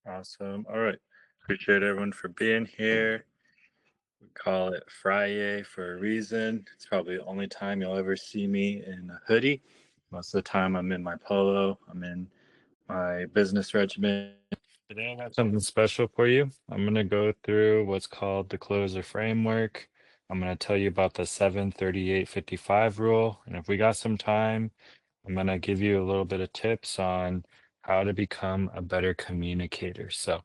Awesome. All right. Appreciate everyone for being here. We call it Friday for a reason. It's probably the only time you'll ever see me in a hoodie. Most of the time, I'm in my polo, I'm in my business regiment. Today, I got something special for you. I'm going to go through what's called the closer framework. I'm going to tell you about the 73855 rule. And if we got some time, I'm going to give you a little bit of tips on how to become a better communicator. So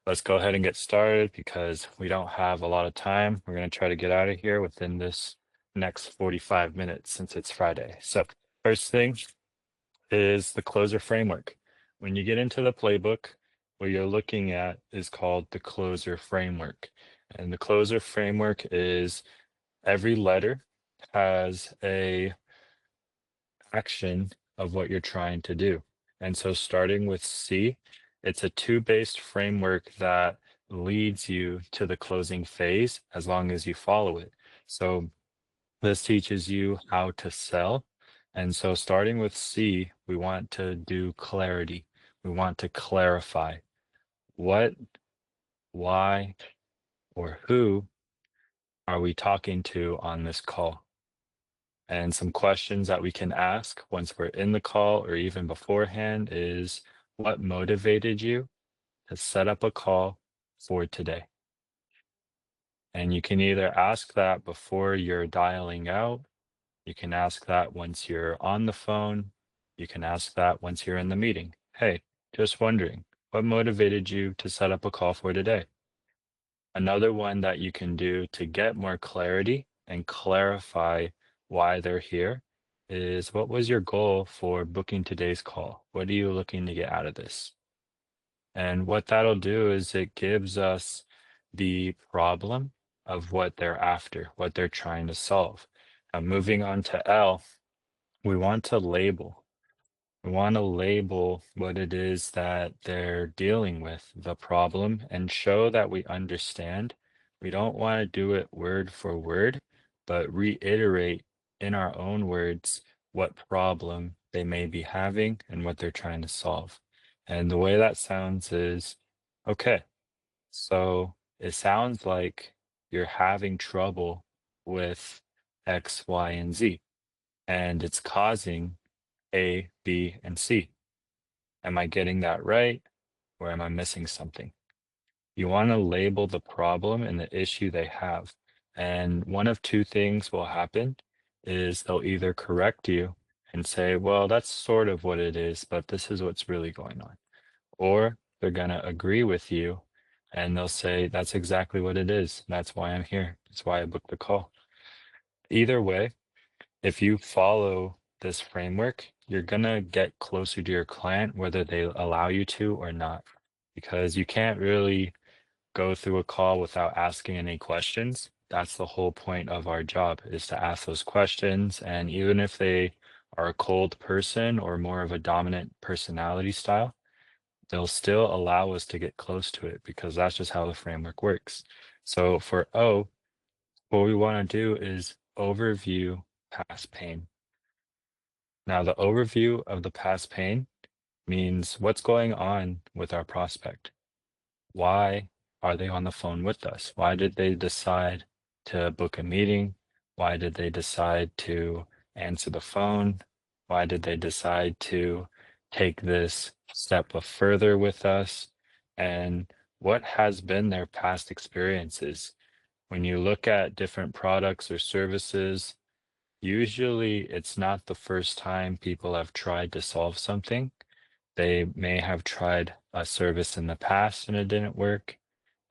let's go ahead and get started because we don't have a lot of time. We're going to try to get out of here within this next 45 minutes since it's Friday. So first thing is the closer framework. When you get into the playbook, what you're looking at is called the closer framework. And the closer framework is every letter has a action of what you're trying to do. And so starting with C, it's a two-based framework that leads you to the closing phase as long as you follow it. So this teaches you how to sell. And so starting with C, we want to do clarity. We want to clarify what, why, or who are we talking to on this call? And some questions that we can ask once we're in the call or even beforehand is what motivated you to set up a call for today? And you can either ask that before you're dialing out, you can ask that once you're on the phone, you can ask that once you're in the meeting. Hey, just wondering, What motivated you to set up a call for today? Another one that you can do to get more clarity and clarify why they're here is, what was your goal for booking today's call? What are you looking to get out of this? And what that'll do is it gives us the problem of what they're after, what they're trying to solve. Now, moving on to L, we want to label. We want to label what it is that they're dealing with, the problem, and show that we understand. We don't want to do it word for word, but reiterate in our own words what problem they may be having and what they're trying to solve. And the way that sounds is, okay, so it sounds like you're having trouble with X, Y, and Z, and it's causing A, B, and C. Am I getting that right, or am I missing something? You want to label the problem and the issue they have. And one of two things will happen is they'll either correct you and say, well, that's sort of what it is, but this is what's really going on. Or they're going to agree with you and they'll say, that's exactly what it is. That's why I'm here. That's why I booked the call. Either way, if you follow this framework, you're gonna get closer to your client, whether they allow you to or not, because you can't really go through a call without asking any questions. That's the whole point of our job, is to ask those questions. And even if they are a cold person or more of a dominant personality style, they'll still allow us to get close to it because that's just how the framework works. So for O, what we want to do is overview past pain. Now, the overview of the past pain means what's going on with our prospect. Why are they on the phone with us? Why did they decide to book a meeting? Why did they decide to answer the phone? Why did they decide to take this step further with us? And what has been their past experiences? When you look at different products or services, usually it's not the first time people have tried to solve something. They may have tried a service in the past and it didn't work.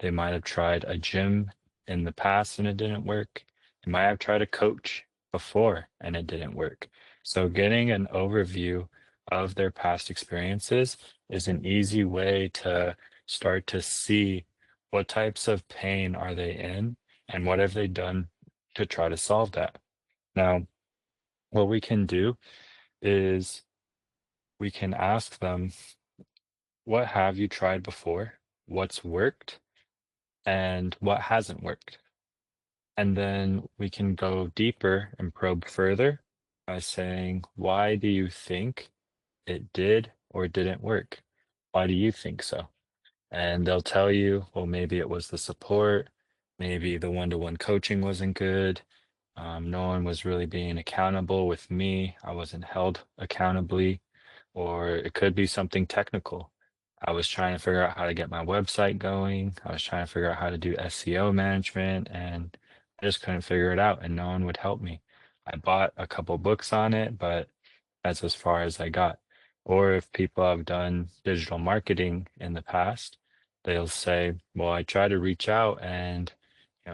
They might have tried a gym in the past and it didn't work. They might have tried a coach before and it didn't work. So getting an overview of their past experiences is an easy way to start to see what types of pain are they in and what have they done to try to solve that. Now, what we can do is we can ask them, what have you tried before? What's worked? And what hasn't worked? And then we can go deeper and probe further by saying, why do you think it did or didn't work? Why do you think so? And they'll tell you, well, maybe it was the support, maybe the one-to-one coaching wasn't good. No one was really being accountable with me. I wasn't held accountably, or it could be something technical. I was trying to figure out how to get my website going. I was trying to figure out how to do SEO management, and I just couldn't figure it out, and no one would help me. I bought a couple books on it, but that's as far as I got. Or if people have done digital marketing in the past, they'll say, well, I tried to reach out and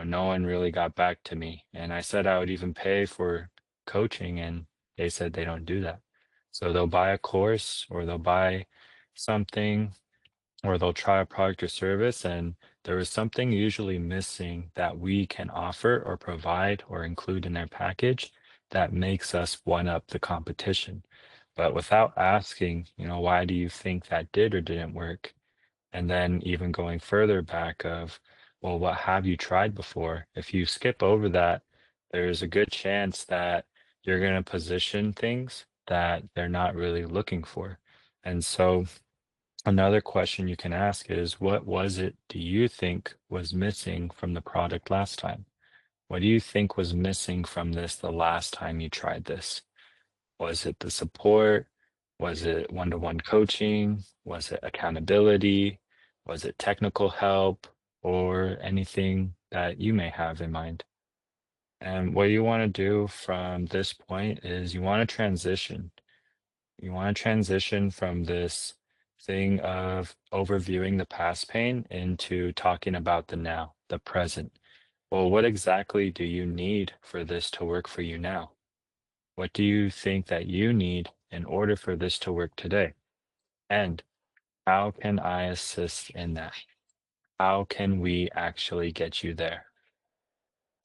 no one really got back to me. And I said I would even pay for coaching, and they said they don't do that. So they'll buy a course or they'll buy something or they'll try a product or service, and there is something usually missing that we can offer or provide or include in their package that makes us one up the competition. But without asking, why do you think that did or didn't work? And then even going further back of, well, what have you tried before? If you skip over that, there's a good chance that you're going to position things that they're not really looking for. And so another question you can ask is, what was it do you think was missing from the product last time? What do you think was missing from this the last time you tried this? Was it the support? Was it one-to-one coaching? Was it accountability? Was it technical help or anything that you may have in mind? And what you want to do from this point is you want to transition. You want to transition from this thing of overviewing the past pain into talking about the now, the present. Well, what exactly do you need for this to work for you now? What do you think that you need in order for this to work today? And how can I assist in that? How can we actually get you there?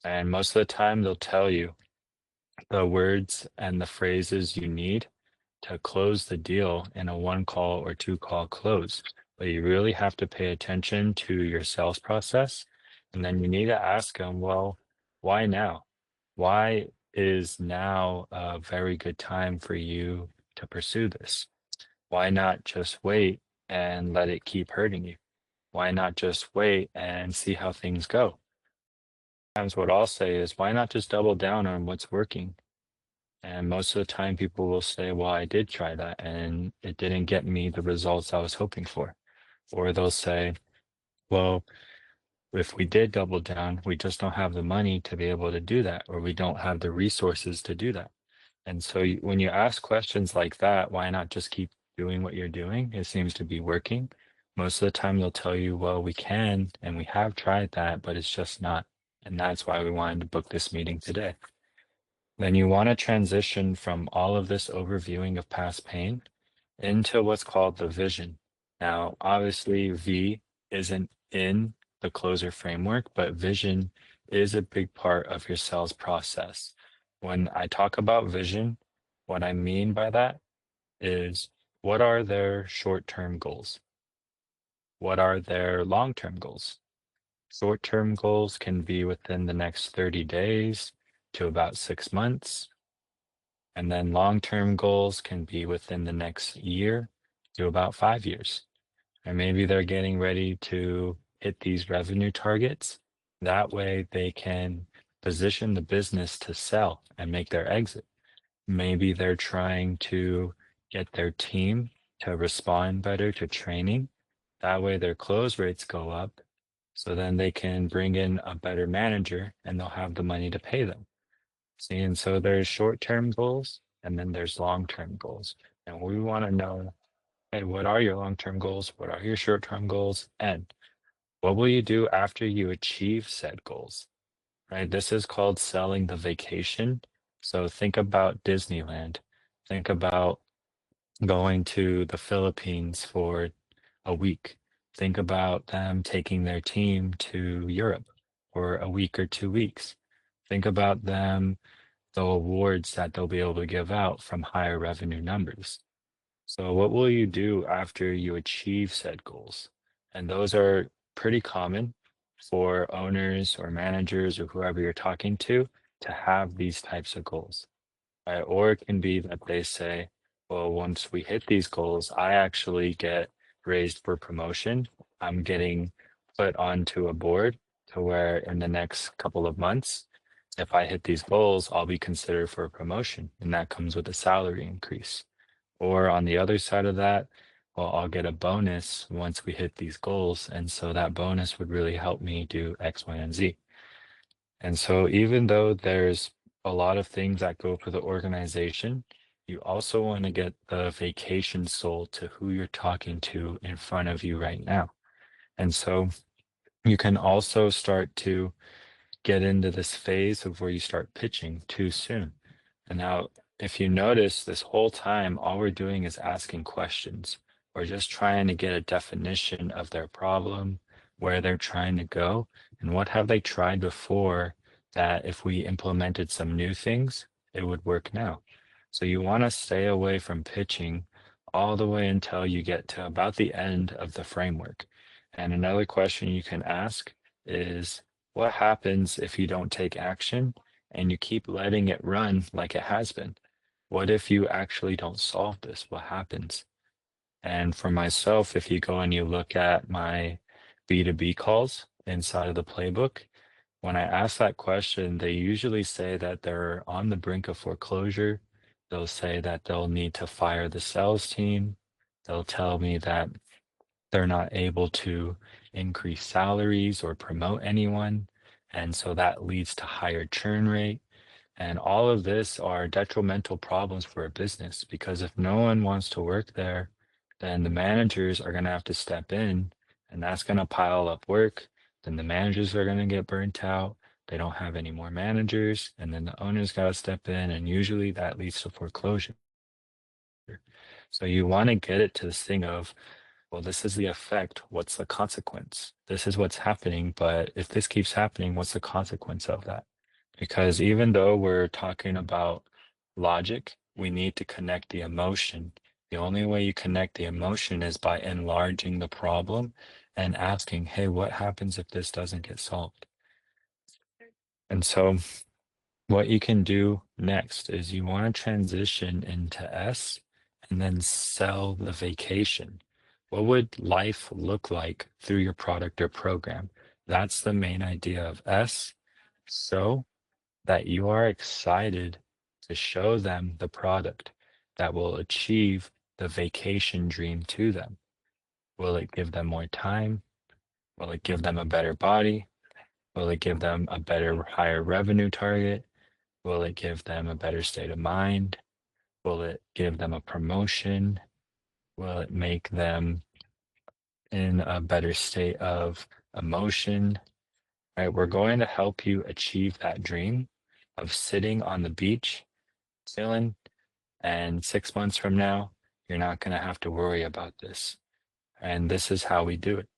And most of the time, they'll tell you the words and the phrases you need to close the deal in a one call or two call close. But you really have to pay attention to your sales process. And then you need to ask them, well, why now? Why is now a very good time for you to pursue this? Why not just wait and let it keep hurting you? Why not just wait and see how things go? Sometimes what I'll say is, why not just double down on what's working? And most of the time, people will say, well, I did try that and it didn't get me the results I was hoping for. Or they'll say, well, if we did double down, we just don't have the money to be able to do that, or we don't have the resources to do that. And so when you ask questions like that, why not just keep doing what you're doing? It seems to be working. Most of the time, they'll tell you, well, we can and we have tried that, but it's just not. And that's why we wanted to book this meeting today. Then you want to transition from all of this overviewing of past pain into what's called the vision. Now, obviously, V isn't in the closer framework, but vision is a big part of your sales process. When I talk about vision, what I mean by that is, what are their short-term goals? What are their long-term goals? Short-term goals can be within the next 30 days to about 6 months. And then long-term goals can be within the next year to about 5 years. And maybe they're getting ready to hit these revenue targets. That way they can position the business to sell and make their exit. Maybe they're trying to get their team to respond better to training. That way their close rates go up. So then they can bring in a better manager and they'll have the money to pay them. See, and so there's short-term goals and then there's long-term goals. And we want to know, hey, what are your long-term goals? What are your short-term goals? And what will you do after you achieve said goals? Right? This is called selling the vacation. So think about Disneyland. Think about going to the Philippines for a week. Think about them taking their team to Europe for a week or 2 weeks. Think about them, the awards that they'll be able to give out from higher revenue numbers. So what will you do after you achieve said goals? And those are pretty common for owners or managers or whoever you're talking to have these types of goals. Right? Or it can be that they say, well, once we hit these goals, I actually get raised for promotion. I'm getting put onto a board to where in the next couple of months, if I hit these goals, I'll be considered for a promotion, and that comes with a salary increase. Or on the other side of that, well, I'll get a bonus once we hit these goals. And so that bonus would really help me do X, Y, and Z. And so even though there's a lot of things that go for the organization, you also want to get the vacation soul to who you're talking to in front of you right now. And so you can also start to get into this phase of where you start pitching too soon. And now, if you notice, this whole time, all we're doing is asking questions. We're just trying to get a definition of their problem, where they're trying to go, and what have they tried before that if we implemented some new things, it would work now. So you want to stay away from pitching all the way until you get to about the end of the framework. And another question you can ask is, what happens if you don't take action and you keep letting it run like it has been? What if you actually don't solve this? What happens? And for myself, if you go and you look at my B2B calls inside of the playbook, when I ask that question, they usually say that they're on the brink of foreclosure. They'll say that they'll need to fire the sales team. They'll tell me that they're not able to increase salaries or promote anyone. And so that leads to higher churn rate. And all of this are detrimental problems for a business because if no one wants to work there, then the managers are going to have to step in, and that's going to pile up work. Then the managers are going to get burnt out. They don't have any more managers, and then the owners got to step in, and usually that leads to foreclosure. So you want to get it to this thing of, well, this is the effect. What's the consequence? This is what's happening. But if this keeps happening, what's the consequence of that? Because even though we're talking about logic, we need to connect the emotion. The only way you connect the emotion is by enlarging the problem and asking, hey, what happens if this doesn't get solved? And so what you can do next is you want to transition into S and then sell the vacation. What would life look like through your product or program? That's the main idea of S. So that you are excited to show them the product that will achieve the vacation dream to them. Will it give them more time? Will it give them a better body? Will it give them a better, higher revenue target? Will it give them a better state of mind? Will it give them a promotion? Will it make them in a better state of emotion? Right? We're going to help you achieve that dream of sitting on the beach, chilling, and 6 months from now, you're not going to have to worry about this. And this is how we do it.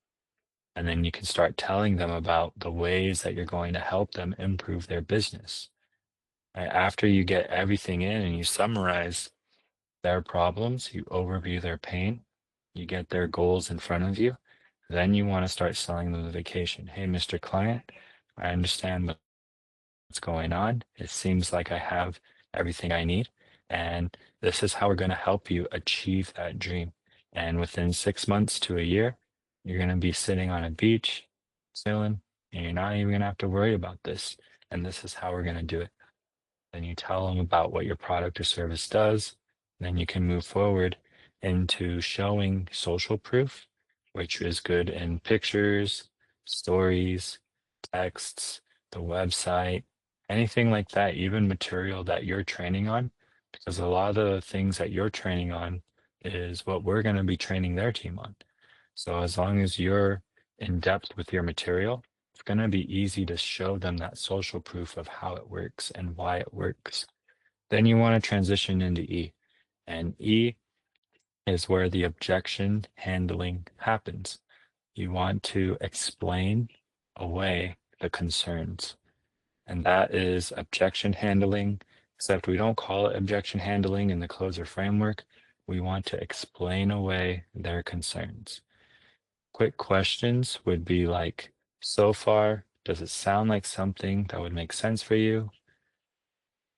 And then you can start telling them about the ways that you're going to help them improve their business. Right? After you get everything in and you summarize their problems, you overview their pain, you get their goals in front of you, then you want to start selling them the vacation. Hey, Mr. Client, I understand what's going on. It seems like I have everything I need. And this is how we're going to help you achieve that dream. And within 6 months to a year, you're going to be sitting on a beach, chilling, and you're not even going to have to worry about this. And this is how we're going to do it. Then you tell them about what your product or service does. Then you can move forward into showing social proof, which is good in pictures, stories, texts, the website, anything like that, even material that you're training on, because a lot of the things that you're training on is what we're going to be training their team on. So as long as you're in depth with your material, it's going to be easy to show them that social proof of how it works and why it works. Then you want to transition into E. And E is where the objection handling happens. You want to explain away the concerns. And that is objection handling, except we don't call it objection handling in the closer framework. We want to explain away their concerns. Quick questions would be like, so far, does it sound like something that would make sense for you?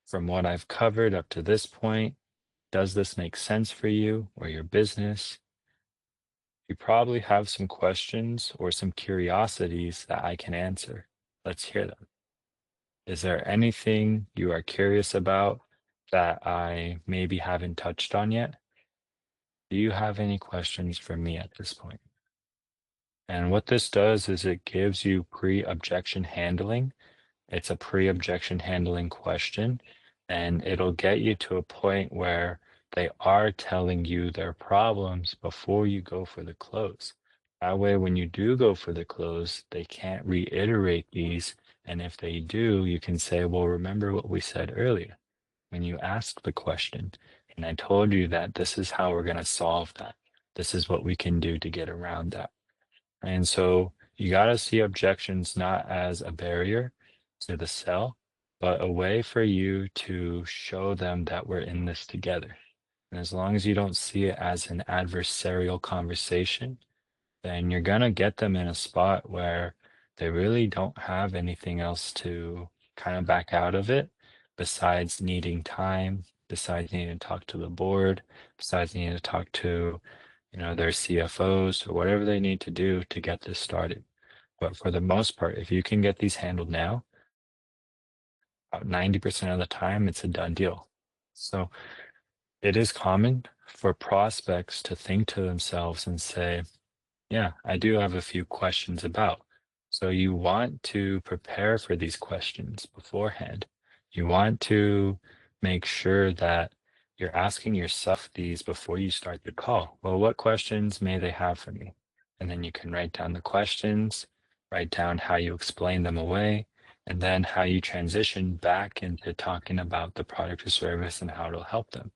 From what I've covered up to this point, does this make sense for you or your business? You probably have some questions or some curiosities that I can answer. Let's hear them. Is there anything you are curious about that I maybe haven't touched on yet? Do you have any questions for me at this point? And what this does is it gives you pre-objection handling. It's a pre-objection handling question, and it'll get you to a point where they are telling you their problems before you go for the close. That way, when you do go for the close, they can't reiterate these. And if they do, you can say, well, remember what we said earlier when you asked the question. And I told you that this is how we're going to solve that. This is what we can do to get around that. And so you got to see objections not as a barrier to the sell, but a way for you to show them that we're in this together. And as long as you don't see it as an adversarial conversation, then you're going to get them in a spot where they really don't have anything else to kind of back out of it besides needing time, besides needing to talk to the board, besides needing to talk to their CFOs or whatever they need to do to get this started. But for the most part, if you can get these handled now, about 90% of the time, it's a done deal. So it is common for prospects to think to themselves and say, yeah, I do have a few questions about. So you want to prepare for these questions beforehand. You want to make sure that you're asking yourself these before you start the call. Well, what questions may they have for me? And then you can write down the questions, write down how you explain them away, and then how you transition back into talking about the product or service and how it'll help them.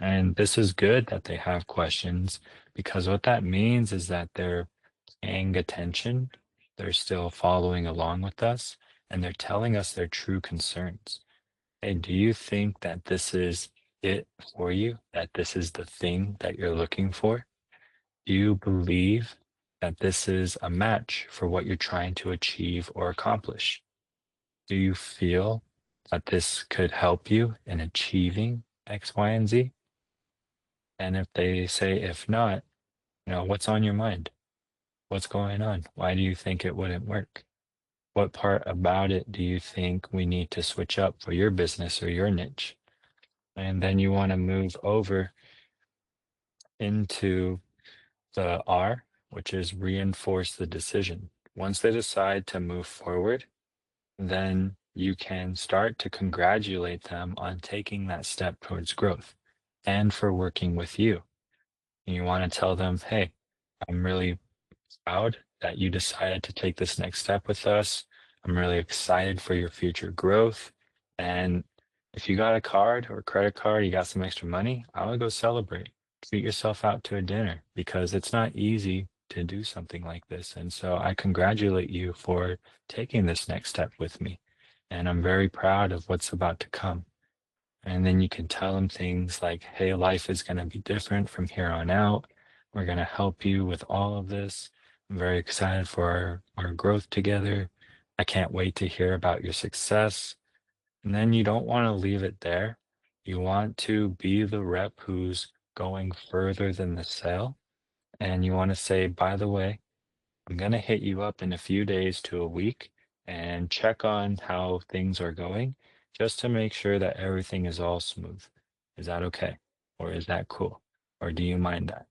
And this is good that they have questions because what that means is that they're paying attention, they're still following along with us, and they're telling us their true concerns. Hey, do you think that this is it for you? That this is the thing that you're looking for? Do you believe that this is a match for what you're trying to achieve or accomplish? Do you feel that this could help you in achieving X, Y, and Z? And if they say, if not, what's on your mind? What's going on? Why do you think it wouldn't work? What part about it do you think we need to switch up for your business or your niche? And then you want to move over into the R, which is reinforce the decision. Once they decide to move forward, then you can start to congratulate them on taking that step towards growth and for working with you. And you want to tell them, hey, I'm really proud that you decided to take this next step with us. I'm really excited for your future growth. And if you got a card or credit card, you got some extra money, I would go celebrate. Treat yourself out to a dinner because it's not easy to do something like this. And so I congratulate you for taking this next step with me. And I'm very proud of what's about to come. And then you can tell them things like, hey, life is going to be different from here on out. We're going to help you with all of this. I'm very excited for our growth together. I can't wait to hear about your success. And then you don't want to leave it there. You want to be the rep who's going further than the sale. And you want to say, by the way, I'm going to hit you up in a few days to a week and check on how things are going just to make sure that everything is all smooth. Is that okay? Or is that cool? Or do you mind that?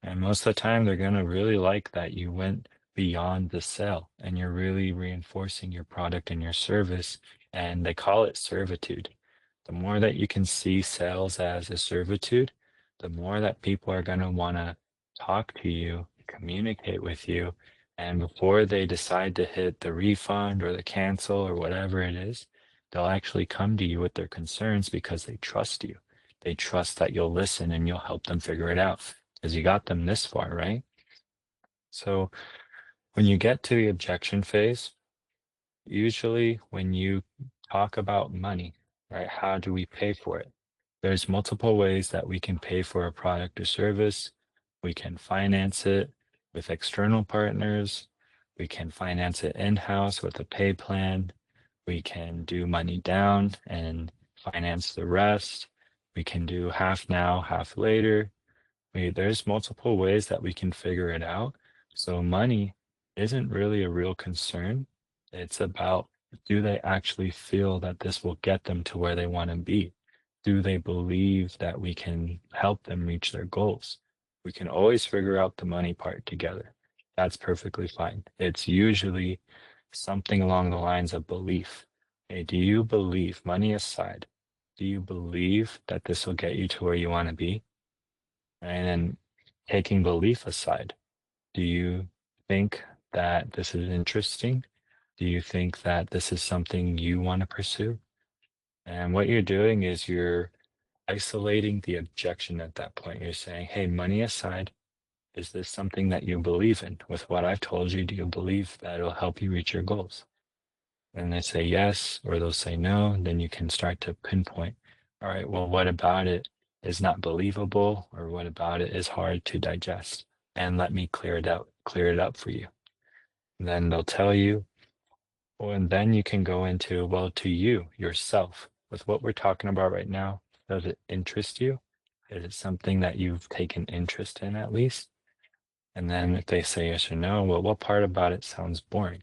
And most of the time, they're going to really like that you went beyond the sale and you're really reinforcing your product and your service. And they call it servitude. The more that you can see sales as a servitude, the more that people are going to want to talk to you, communicate with you. And before they decide to hit the refund or the cancel or whatever it is, they'll actually come to you with their concerns because they trust you. They trust that you'll listen and you'll help them figure it out because you got them this far, right? So when you get to the objection phase, usually when you talk about money, right, how do we pay for it? There's multiple ways that we can pay for a product or service. We can finance it with external partners. We can finance it in-house with a pay plan. We can do money down and finance the rest. We can do half now, half later. There's multiple ways that we can figure it out. So money isn't really a real concern. It's about, do they actually feel that this will get them to where they want to be? Do they believe that we can help them reach their goals? We can always figure out the money part together. That's perfectly fine. It's usually something along the lines of belief. Hey, do you believe, money aside, do you believe that this will get you to where you want to be? And then taking belief aside, do you think that this is interesting? Do you think that this is something you want to pursue? And what you're doing is you're isolating the objection at that point. You're saying, hey, money aside, is this something that you believe in? With what I've told you, do you believe that it'll help you reach your goals? And they say yes, or they'll say no. And then you can start to pinpoint, all right, well, what about it is not believable, or what about it is hard to digest? And let me clear it up for you. And then they'll tell you, well, and then you can go into, well, to you, yourself, with what we're talking about right now, does it interest you? Is it something that you've taken interest in at least? And then if they say yes or no, well, what part about it sounds boring?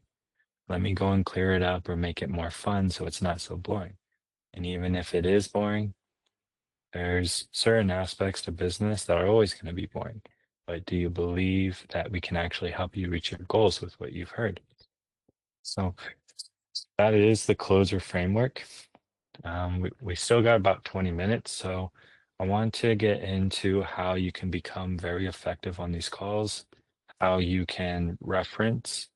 Let me go and clear it up or make it more fun so it's not so boring. And even if it is boring, there's certain aspects to business that are always going to be boring. But do you believe that we can actually help you reach your goals with what you've heard? So that is the closer framework. We still got about 20 minutes, so I want to get into how you can become very effective on these calls, how you can reference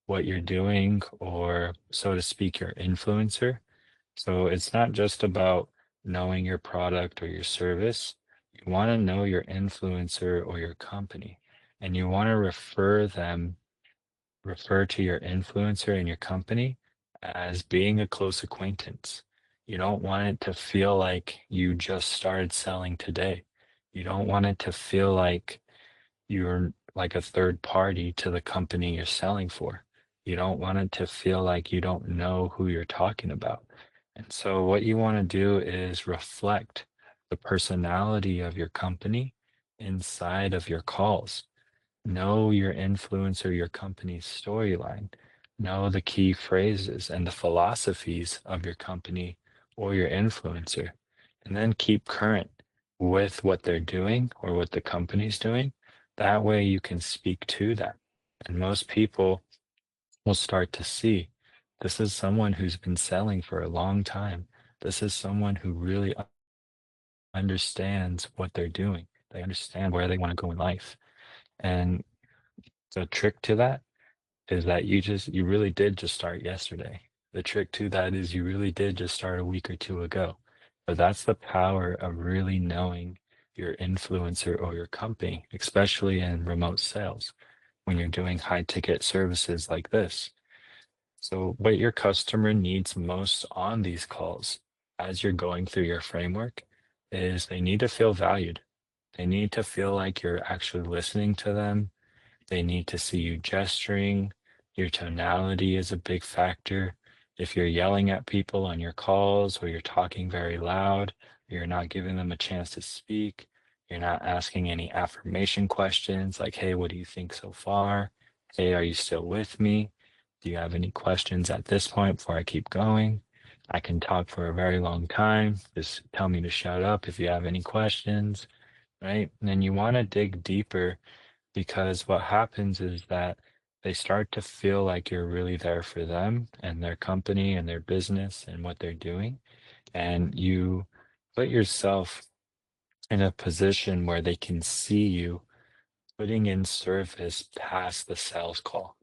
what you're doing, or so to speak, your influencer. So it's not just about knowing your product or your service. You want to know your influencer or your company, and you want to refer to your influencer and your company as being a close acquaintance. You don't want it to feel like you just started selling today. You don't want it to feel like you're like a third party to the company you're selling for. You don't want it to feel like you don't know who you're talking about. And so, what you want to do is reflect the personality of your company inside of your calls. Know your influencer, your company's storyline. Know the key phrases and the philosophies of your company or your influencer. And then keep current with what they're doing or what the company's doing. That way you can speak to that. And most people will start to see this is someone who's been selling for a long time. This is someone who really understands what they're doing. They understand where they want to go in life. And the trick to that is that you really did just start yesterday. The trick to that is you really did just start a week or two ago. But that's the power of really knowing your influencer or your company, especially in remote sales when you're doing high ticket services like this. So, what your customer needs most on these calls as you're going through your framework is they need to feel valued. They need to feel like you're actually listening to them. They need to see you gesturing. Your tonality is a big factor. If you're yelling at people on your calls or you're talking very loud, you're not giving them a chance to speak, you're not asking any affirmation questions like, hey, what do you think so far? Hey, are you still with me? Do you have any questions at this point before I keep going? I can talk for a very long time. Just tell me to shut up if you have any questions, right? And then you want to dig deeper because what happens is that they start to feel like you're really there for them and their company and their business and what they're doing. And you put yourself in a position where they can see you putting in service past the sales call.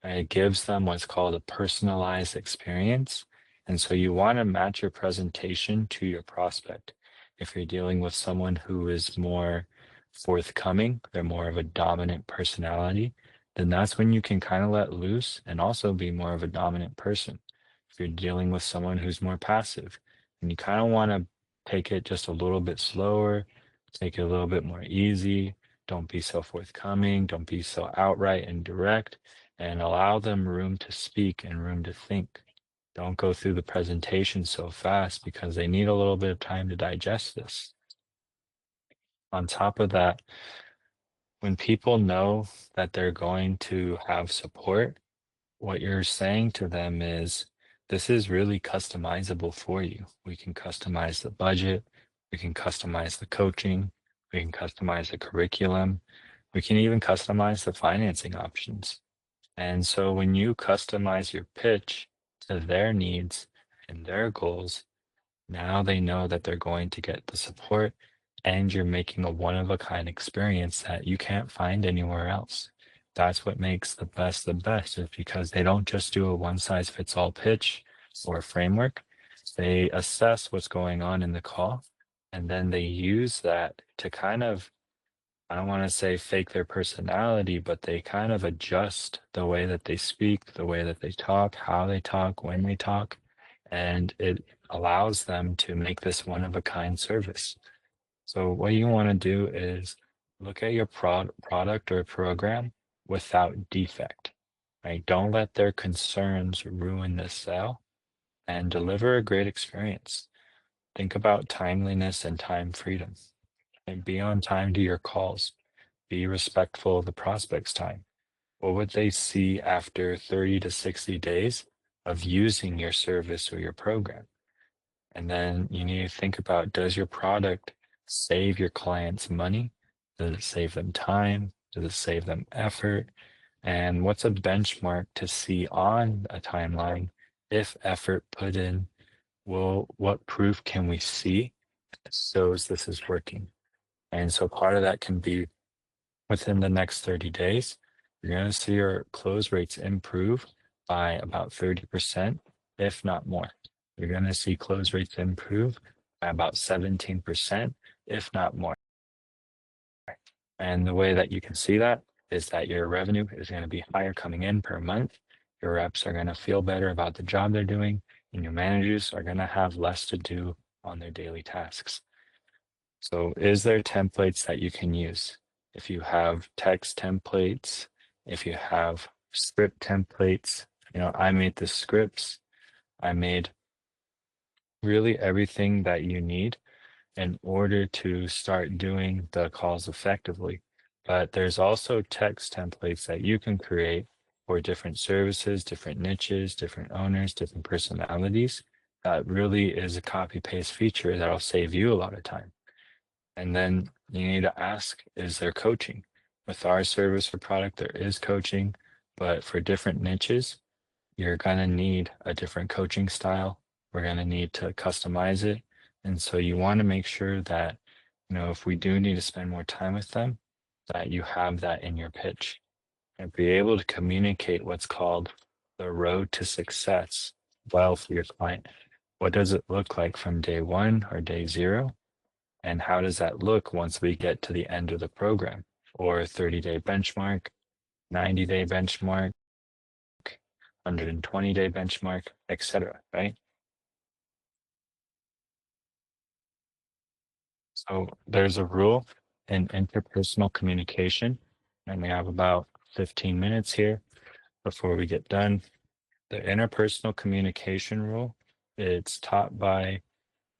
And it gives them what's called a personalized experience. And so you want to match your presentation to your prospect. If you're dealing with someone who is more forthcoming, they're more of a dominant personality, then that's when you can kind of let loose and also be more of a dominant person. If you're dealing with someone who's more passive, and you kind of want to take it just a little bit slower, take it a little bit more easy. Don't be so forthcoming. Don't be so outright and direct, and allow them room to speak and room to think. Don't go through the presentation so fast because they need a little bit of time to digest this. On top of that, when people know that they're going to have support, what you're saying to them is, this is really customizable for you. We can customize the budget, we can customize the coaching, we can customize the curriculum, we can even customize the financing options. And so when you customize your pitch to their needs and their goals, now they know that they're going to get the support and you're making a one of a kind experience that you can't find anywhere else. That's what makes the best is because they don't just do a one size fits all pitch or framework. They assess what's going on in the call and then they use that to kind of, I don't want to say fake their personality, but they kind of adjust the way that they speak, the way that they talk, how they talk, when they talk, and it allows them to make this one of a kind service. So what you want to do is look at your product or program without defect, right? Don't let their concerns ruin the sale and deliver a great experience. Think about timeliness and time freedom and be on time to your calls. Be respectful of the prospect's time. What would they see after 30 to 60 days of using your service or your program? And then you need to think about, does your product save your clients money? Does it save them time? Does it save them effort? And what's a benchmark to see on a timeline if effort put in? Well, what proof can we see shows this is working. And so part of that can be within the next 30 days, you're going to see your close rates improve by about 30%, if not more. You're going to see close rates improve by about 17%, if not more. And the way that you can see that is that your revenue is going to be higher coming in per month. Your reps are going to feel better about the job they're doing, and your managers are going to have less to do on their daily tasks. So is there templates that you can use? If you have text templates, if you have script templates, I made the scripts. I made really everything that you need in order to start doing the calls effectively. But there's also text templates that you can create for different services, different niches, different owners, different personalities. That really is a copy paste feature that'll save you a lot of time. And then you need to ask, is there coaching? With our service or product, there is coaching, but for different niches, you're going to need a different coaching style. We're going to need to customize it. And so you want to make sure that, if we do need to spend more time with them, that you have that in your pitch and be able to communicate what's called the road to success well for your client. What does it look like from day one or day zero? And how does that look once we get to the end of the program or 30-day benchmark, 90-day benchmark, 120-day benchmark, etc., right? So there's a rule in interpersonal communication, and we have about 15 minutes here before we get done. The interpersonal communication rule, it's taught by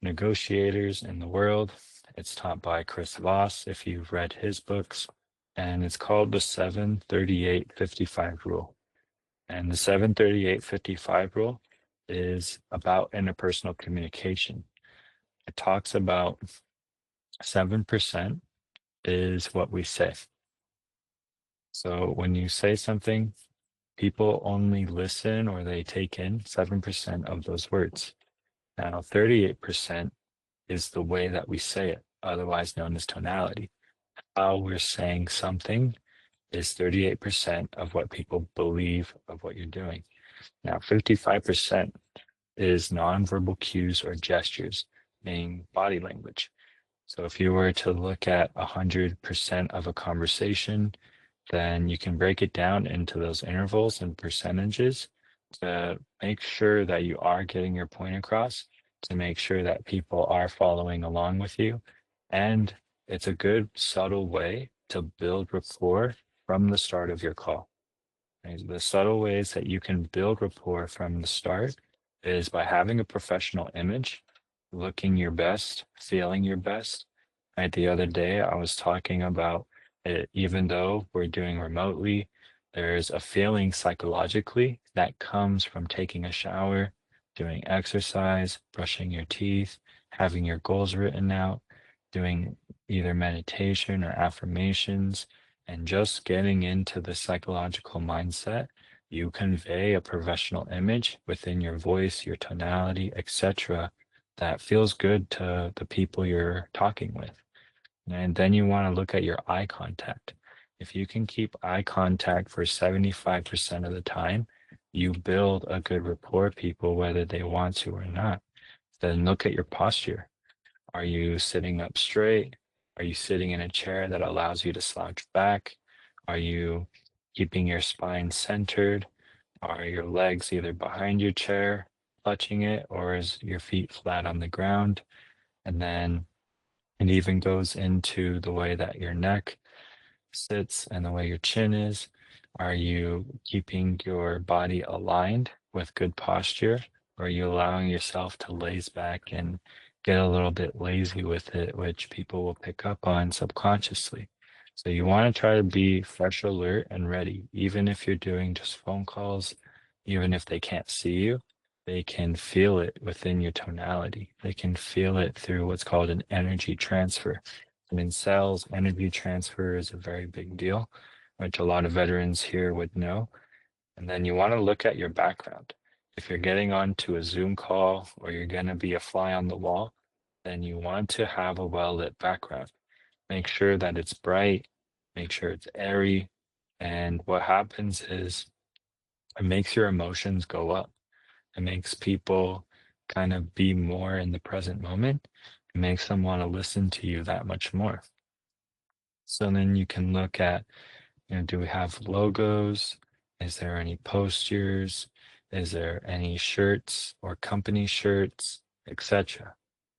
negotiators in the world. It's taught by Chris Voss, if you've read his books, and it's called the 738-55 rule. And the 738-55 rule is about interpersonal communication. It talks about 7% is what we say. So when you say something, people only listen or they take in 7% of those words. Now, 38% is the way that we say it, otherwise known as tonality. How we're saying something is 38% of what people believe of what you're doing. Now, 55% is nonverbal cues or gestures, meaning body language. So if you were to look at 100% of a conversation, then you can break it down into those intervals and percentages to make sure that you are getting your point across, to make sure that people are following along with you. And it's a good, subtle way to build rapport from the start of your call. Right? The subtle ways that you can build rapport from the start is by having a professional image, looking your best, feeling your best. Right? The other day, I was talking about it, even though we're doing remotely, there's a feeling psychologically that comes from taking a shower, doing exercise, brushing your teeth, having your goals written out, doing either meditation or affirmations, and just getting into the psychological mindset. You convey a professional image within your voice, your tonality, etc., that feels good to the people you're talking with. And then you want to look at your eye contact. If you can keep eye contact for 75% of the time, you build a good rapport with people, whether they want to or not. Then look at your posture. Are you sitting up straight? Are you sitting in a chair that allows you to slouch back? Are you keeping your spine centered? Are your legs either behind your chair, clutching it, or is your feet flat on the ground? And then it even goes into the way that your neck sits and the way your chin is. Are you keeping your body aligned with good posture? Or are you allowing yourself to laze back and get a little bit lazy with it, which people will pick up on subconsciously? So you want to try to be fresh, alert, and ready, even if you're doing just phone calls, even if they can't see you, they can feel it within your tonality. They can feel it through what's called an energy transfer. And in sales, energy transfer is a very big deal, which a lot of veterans here would know. And then you want to look at your background. If you're getting onto a Zoom call or you're going to be a fly on the wall, then you want to have a well-lit background. Make sure that it's bright, make sure it's airy, and what happens is it makes your emotions go up. It makes people kind of be more in the present moment. It makes them want to listen to you that much more. So then you can look at, do we have logos? Is there any posters? Is there any shirts or company shirts, etc.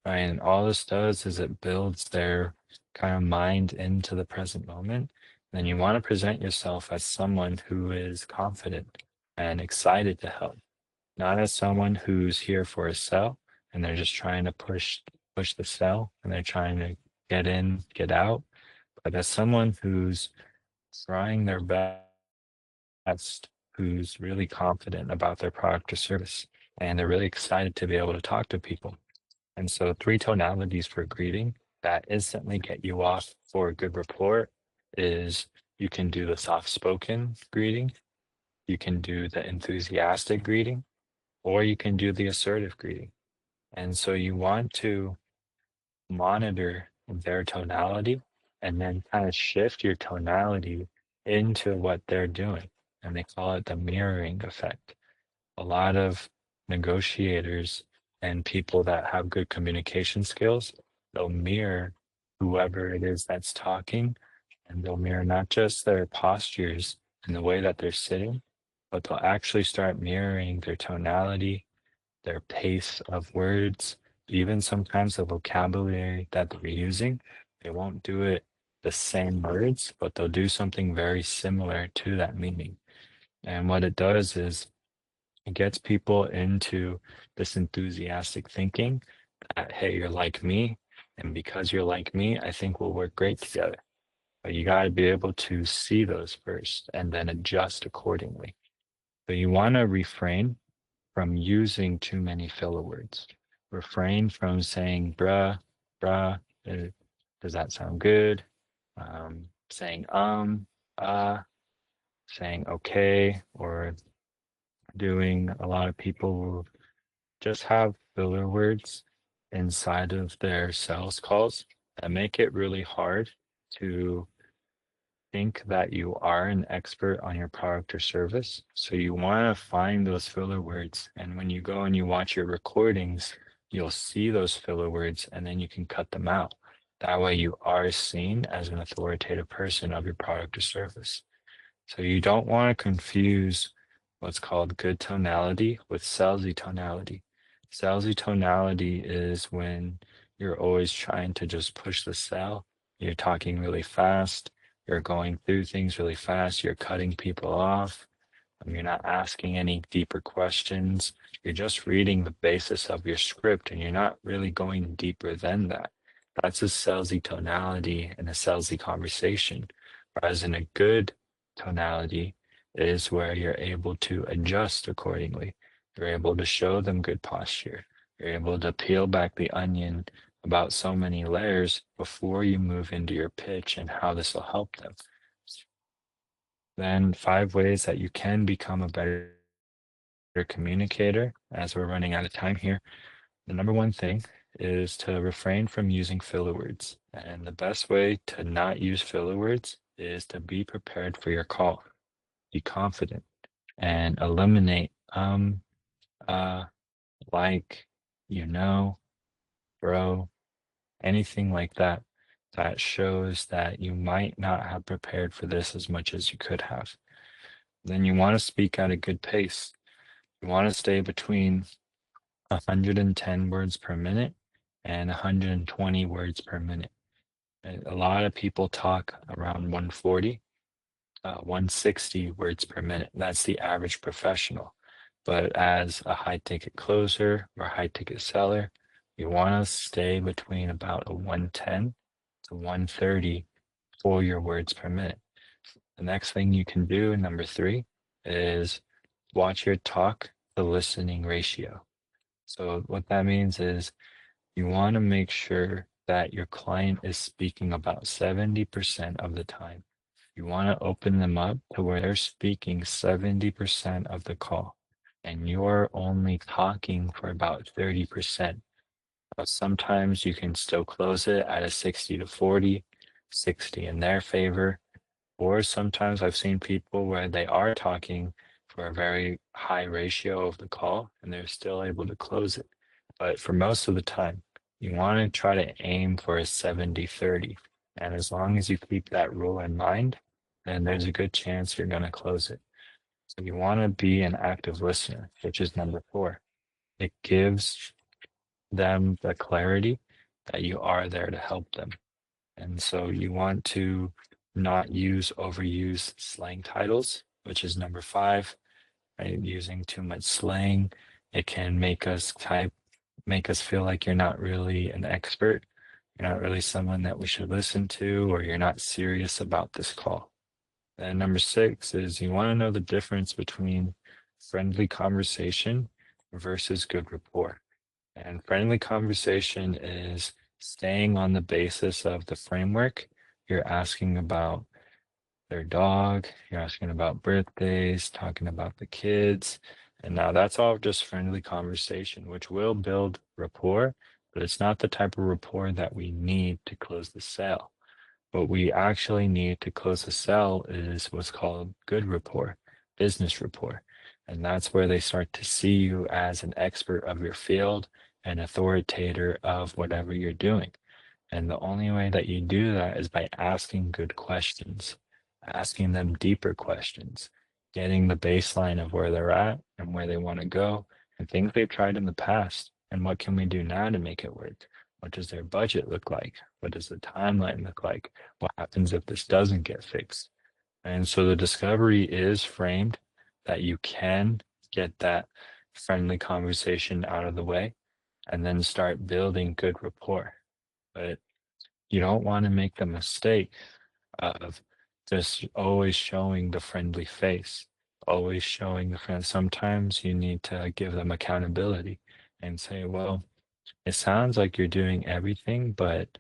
Right? And all this does is it builds their kind of mind into the present moment. Then you want to present yourself as someone who is confident and excited to help, not as someone who's here for a sell and they're just trying to push the sell and they're trying to get in, get out, but as someone who's trying their best, who's really confident about their product or service, and they're really excited to be able to talk to people. And so, three tonalities for greeting that instantly get you off for a good rapport is you can do the soft spoken greeting, you can do the enthusiastic greeting, or you can do the assertive greeting. And so, you want to monitor their tonality and then kind of shift your tonality into what they're doing. And they call it the mirroring effect. A lot of negotiators and people that have good communication skills, they'll mirror whoever it is that's talking, and they'll mirror not just their postures and the way that they're sitting, but they'll actually start mirroring their tonality, their pace of words, even sometimes the vocabulary that they're using. They won't do it the same words, but they'll do something very similar to that meaning. And what it does is it gets people into this enthusiastic thinking that, hey, you're like me. And because you're like me, I think we'll work great together. But you got to be able to see those first and then adjust accordingly. So you want to refrain from using too many filler words. Refrain from saying bruh, does that sound good? Saying uh, saying okay, or doing a lot of people will just have filler words inside of their sales calls that make it really hard to think that you are an expert on your product or service. So you want to find those filler words. And when you go and you watch your recordings, you'll see those filler words and then you can cut them out. That way you are seen as an authoritative person of your product or service. So you don't want to confuse what's called good tonality with salesy tonality. Salesy tonality is when you're always trying to just push the sell. You're talking really fast. You're going through things really fast. You're cutting people off. You're not asking any deeper questions. You're just reading the basis of your script and you're not really going deeper than that. That's a salesy tonality and a salesy conversation. Whereas in a good tonality is where you're able to adjust accordingly. You're able to show them good posture. You're able to peel back the onion about so many layers before you move into your pitch and how this will help them. Then 5 ways that you can become a better communicator as we're running out of time here. The number one thing is to refrain from using filler words. And the best way to not use filler words is to be prepared for your call. Be confident and eliminate uh, like, bro, anything like that that shows that you might not have prepared for this as much as you could have. Then you want to speak at a good pace. You want to stay between 110 words per minute and 120 words per minute. A lot of people talk around 140, 160 words per minute. That's the average professional. But as a high ticket closer or high ticket seller, you want to stay between about a 110 to 130 for your words per minute. The next thing you can do, number 3, is watch your talk to listening ratio. So what that means is you want to make sure that your client is speaking about 70% of the time. You want to open them up to where they're speaking 70% of the call and you're only talking for about 30% But sometimes you can still close it at a 60-40, 60 in their favor. Or sometimes I've seen people where they are talking for a very high ratio of the call and they're still able to close it. But for most of the time, you want to try to aim for a 70-30. And as long as you keep that rule in mind, then there's a good chance you're going to close it. So you want to be an active listener, which is number 4. It gives them the clarity that you are there to help them. And so you want to not overuse slang titles, which is number 5, right? Using too much slang, it can make us feel like you're not really an expert. You're not really someone that we should listen to, or you're not serious about this call. And number 6 is you want to know the difference between friendly conversation versus good rapport. And friendly conversation is staying on the basis of the framework. You're asking about their dog, you're asking about birthdays, talking about the kids. And now that's all just friendly conversation, which will build rapport, but it's not the type of rapport that we need to close the sale. What we actually need to close a sale is what's called good rapport, business rapport. And that's where they start to see you as an expert of your field, an authoritator of whatever you're doing. And the only way that you do that is by asking good questions, asking them deeper questions, getting the baseline of where they're at and where they want to go and things they've tried in the past. And what can we do now to make it work? What does their budget look like? What does the timeline look like? What happens if this doesn't get fixed? And so the discovery is framed that you can get that friendly conversation out of the way and then start building good rapport. But you don't want to make the mistake of just always showing the friendly face, always showing the friend. Sometimes you need to give them accountability and say, well, it sounds like you're doing everything, but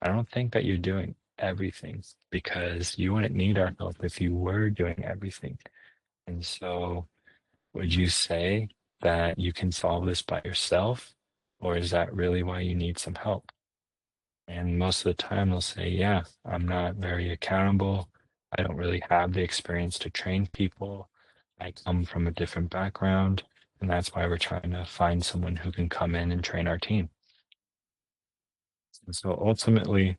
I don't think that you're doing everything because you wouldn't need our help if you were doing everything. And so, would you say that you can solve this by yourself, or is that really why you need some help? And most of the time they'll say, yeah, I'm not very accountable. I don't really have the experience to train people. I come from a different background. And that's why we're trying to find someone who can come in and train our team. And so ultimately,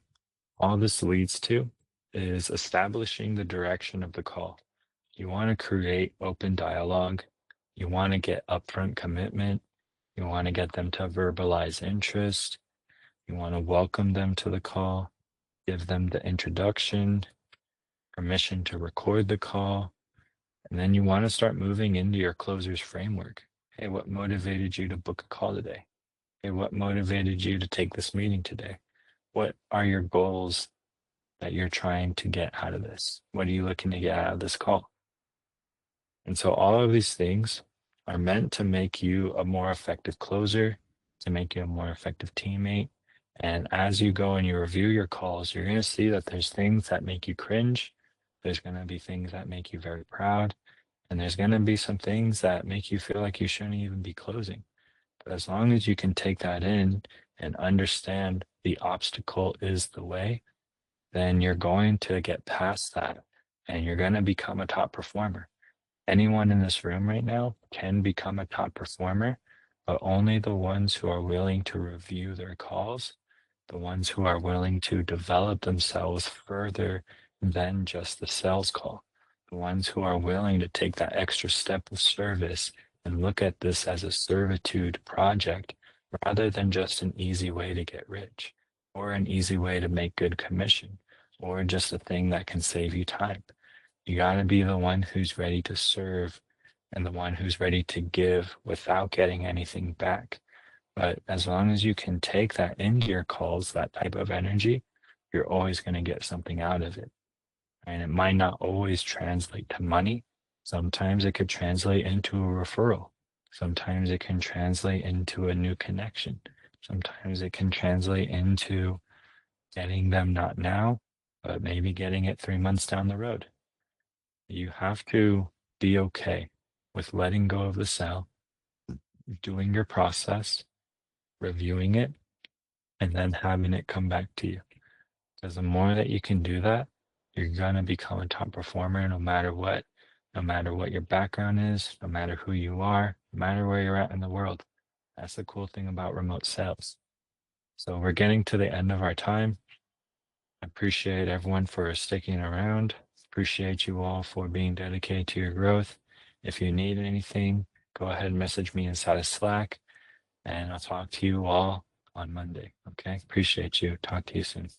all this leads to is establishing the direction of the call. You want to create open dialogue. You want to get upfront commitment. You want to get them to verbalize interest. You want to welcome them to the call, give them the introduction, permission to record the call, and then you want to start moving into your closer's framework. Hey, what motivated you to book a call today? Hey, what motivated you to take this meeting today? What are your goals that you're trying to get out of this? What are you looking to get out of this call? And so all of these things are meant to make you a more effective closer, to make you a more effective teammate. And as you go and you review your calls, you're going to see that there's things that make you cringe. There's going to be things that make you very proud. And there's going to be some things that make you feel like you shouldn't even be closing. But as long as you can take that in and understand the obstacle is the way, then you're going to get past that and you're going to become a top performer. Anyone in this room right now can become a top performer, but only the ones who are willing to review their calls, the ones who are willing to develop themselves further than just the sales call, the ones who are willing to take that extra step of service and look at this as a servitude project rather than just an easy way to get rich or an easy way to make good commission or just a thing that can save you time. You got to be the one who's ready to serve and the one who's ready to give without getting anything back. But as long as you can take that into your calls, that type of energy, you're always going to get something out of it. And it might not always translate to money. Sometimes it could translate into a referral. Sometimes it can translate into a new connection. Sometimes it can translate into getting them not now, but maybe getting it 3 months down the road. You have to be okay with letting go of the sale, doing your process, reviewing it, and then having it come back to you. Because the more that you can do that, you're gonna become a top performer no matter what your background is, no matter who you are, no matter where you're at in the world. That's the cool thing about remote sales. So we're getting to the end of our time. I appreciate everyone for sticking around. Appreciate you all for being dedicated to your growth. If you need anything, go ahead and message me inside of Slack, and I'll talk to you all on Monday. Okay. Appreciate you. Talk to you soon.